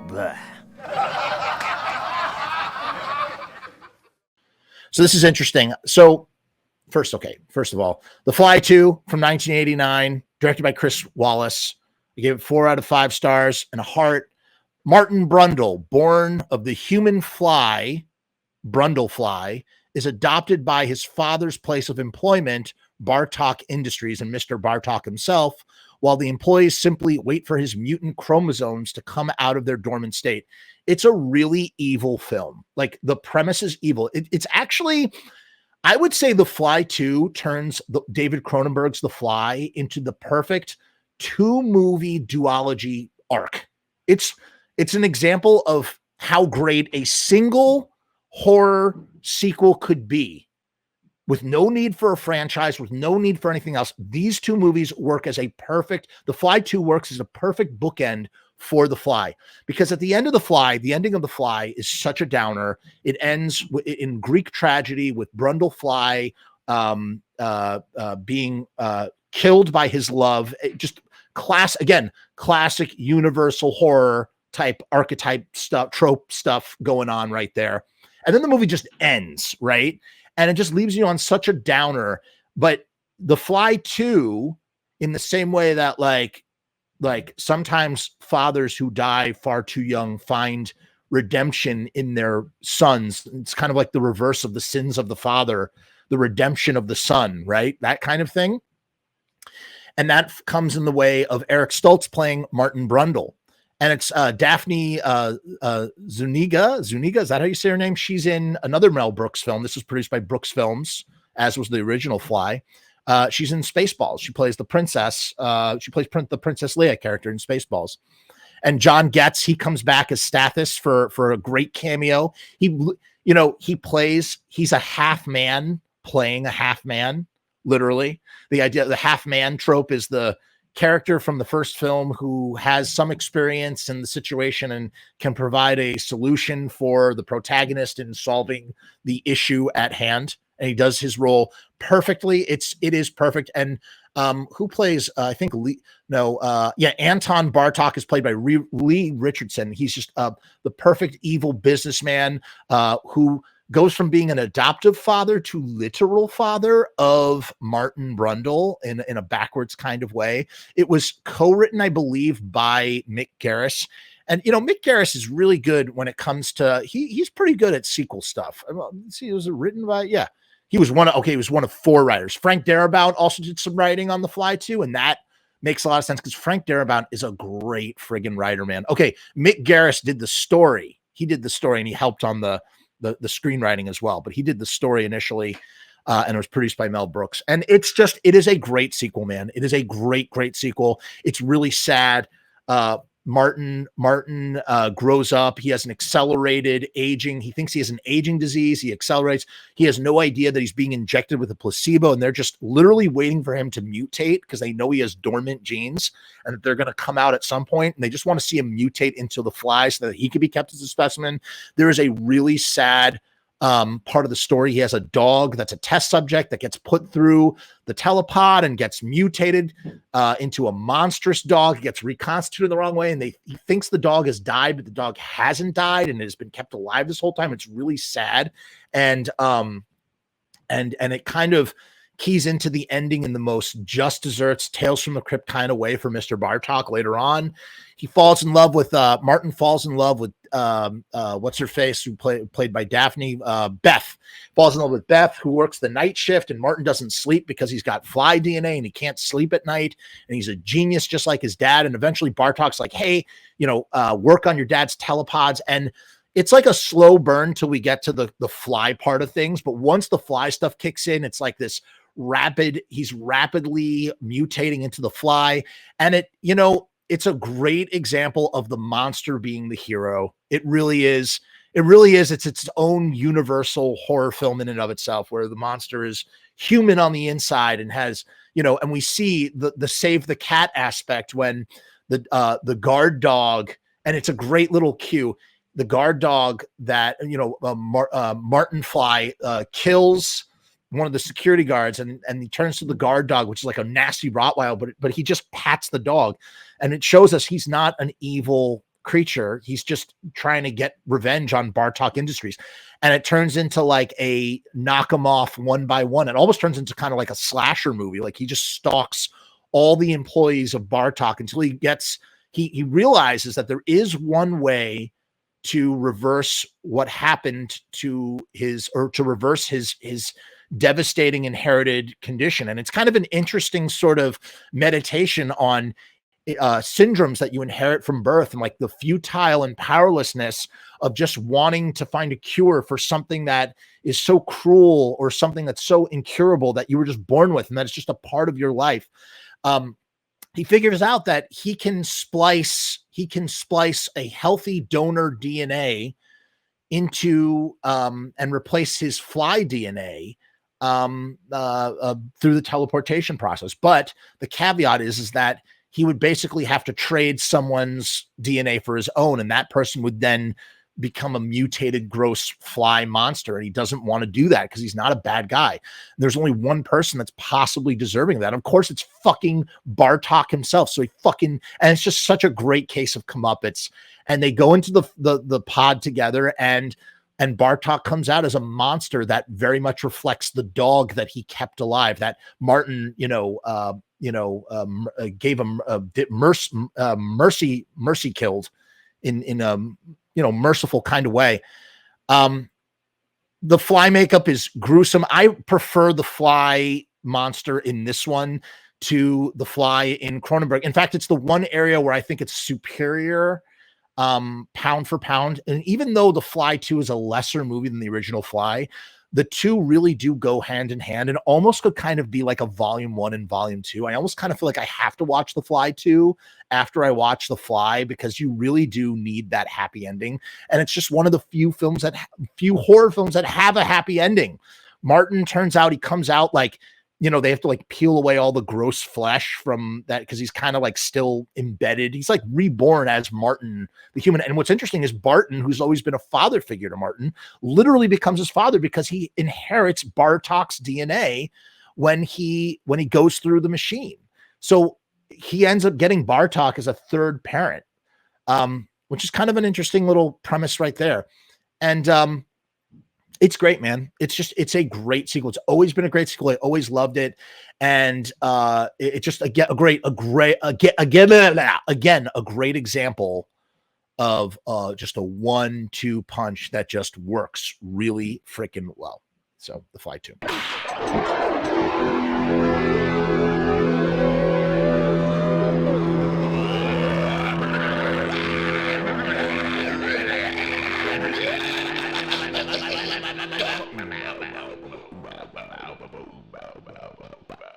Blech. So this is interesting. So first of all, The Fly 2 from 1989, directed by Chris Wallace. I gave it 4 out of 5 stars and a heart. Martin Brundle, born of the human fly, Brundle fly, is adopted by his father's place of employment, Bartok Industries, and Mr. Bartok himself, while the employees simply wait for his mutant chromosomes to come out of their dormant state. It's a really evil film. Like, the premise is evil. It's actually, I would say The Fly 2 turns David Cronenberg's The Fly into the perfect 2-movie duology arc. It's an example of how great a single horror sequel could be, with no need for a franchise, with no need for anything else. These 2 movies work as a perfect, The Fly 2 works as a perfect bookend for The Fly, because at the end of The Fly, the ending of The Fly is such a downer. It ends in Greek tragedy with Brundle Fly being killed by his love. Just classic universal horror type archetype stuff, trope stuff going on right there. And then the movie just ends, right? And it just leaves you on such a downer. But The Fly 2, in the same way that like sometimes fathers who die far too young find redemption in their sons. It's kind of like the reverse of the sins of the father, the redemption of the son, right? That kind of thing. And that comes in the way of Eric Stoltz playing Martin Brundle. And it's Daphne Zuniga. Zuniga, is that how you say her name? She's in another Mel Brooks film. This was produced by Brooks Films, as was the original Fly. She's in Spaceballs. She plays the princess. She plays the Princess Leia character in Spaceballs. And John Getz, he comes back as Stathis for a great cameo. He's a half man playing a half man, literally. The idea, the half man trope is the character from the first film who has some experience in the situation and can provide a solution for the protagonist in solving the issue at hand. And he does his role perfectly. It is perfect. And who plays, Anton Bartok is played by Lee Richardson. He's just the perfect evil businessman who goes from being an adoptive father to literal father of Martin Brundle in a backwards kind of way. It was co-written, I believe, by Mick Garris. And, Mick Garris is really good when it comes to, he's pretty good at sequel stuff. Let's see, was it written by, yeah. He was one of 4 writers. Frank Darabont also did some writing on The Fly too, and that makes a lot of sense because Frank Darabont is a great friggin' writer, man. Okay, Mick Garris did the story. He did the story, and he helped on the screenwriting as well. But he did the story initially, and it was produced by Mel Brooks. And it is a great sequel, man. It is a great sequel. It's really sad. Martin grows up. He has an accelerated aging. He thinks he has an aging disease. He accelerates. He has no idea that he's being injected with a placebo, and they're just literally waiting for him to mutate because they know he has dormant genes and that they're going to come out at some point, and they just want to see him mutate into the fly so that he can be kept as a specimen. There is a really sad part of the story. He has a dog that's a test subject that gets put through the telepod and gets mutated into a monstrous dog. He gets reconstituted the wrong way, and he thinks the dog has died, but the dog hasn't died and it has been kept alive this whole time. It's really sad. And it kind of keys into the ending in the most just desserts, Tales from the Crypt kind of way for Mr. Bartok later on. He falls in love with Martin falls in love with what's her face, who played by Daphne, Beth. Falls in love with Beth, who works the night shift, and Martin doesn't sleep because he's got fly DNA and he can't sleep at night, and he's a genius just like his dad. And eventually Bartok's like, hey, work on your dad's telepods. And it's like a slow burn till we get to the fly part of things. But once the fly stuff kicks in, it's like this he's rapidly mutating into the fly. And it's a great example of the monster being the hero. It really is. It's its own universal horror film in and of itself, where the monster is human on the inside and has, and we see the save the cat aspect when the guard dog, and it's a great little cue. The guard dog that, Martin Fly kills one of the security guards, and he turns to the guard dog, which is like a nasty Rottweiler, but he just pats the dog, and it shows us he's not an evil creature. He's just trying to get revenge on Bartok Industries. And it turns into like a knock 'em off one by one. It almost turns into kind of like a slasher movie. Like he just stalks all the employees of Bartok until he realizes that there is one way to reverse what happened to to reverse his devastating inherited condition. And it's kind of an interesting sort of meditation on syndromes that you inherit from birth, and like the futile and powerlessness of just wanting to find a cure for something that is so cruel or something that's so incurable that you were just born with, and that it's just a part of your life. He figures out that he can splice a healthy donor DNA into and replace his fly DNA through the teleportation process. But the caveat is that he would basically have to trade someone's DNA for his own, and that person would then become a mutated, gross fly monster. And he doesn't want to do that because he's not a bad guy. There's only one person that's possibly deserving of that. Of course, it's fucking Bartok himself. So and it's just such a great case of comeuppance. And they go into the pod together, and Bartok comes out as a monster that very much reflects the dog that he kept alive, that Martin, gave him mercy killed in a merciful kind of way. The fly makeup is gruesome. I prefer the fly monster in this one to the fly in Cronenberg. In fact, it's the one area where I think it's superior pound for pound. And even though The Fly 2 is a lesser movie than the original Fly, the two really do go hand in hand, and almost could kind of be like a volume 1 and volume 2. I almost kind of feel like I have to watch The Fly 2 after I watch The Fly, because you really do need that happy ending. And it's just one of the few horror films that have a happy ending. Martin turns out, he comes out like, they have to like peel away all the gross flesh from that, because he's kind of like still embedded. He's like reborn as Martin, the human. And what's interesting is Barton, who's always been a father figure to Martin, literally becomes his father because he inherits Bartok's DNA when he goes through the machine. So he ends up getting Bartok as a third parent, which is kind of an interesting little premise right there. And it's great, man. It's a great sequel. It's always been a great sequel. I always loved it. And it's just again a great example of just a 1-2 punch that just works really freaking well. So The Fly 2.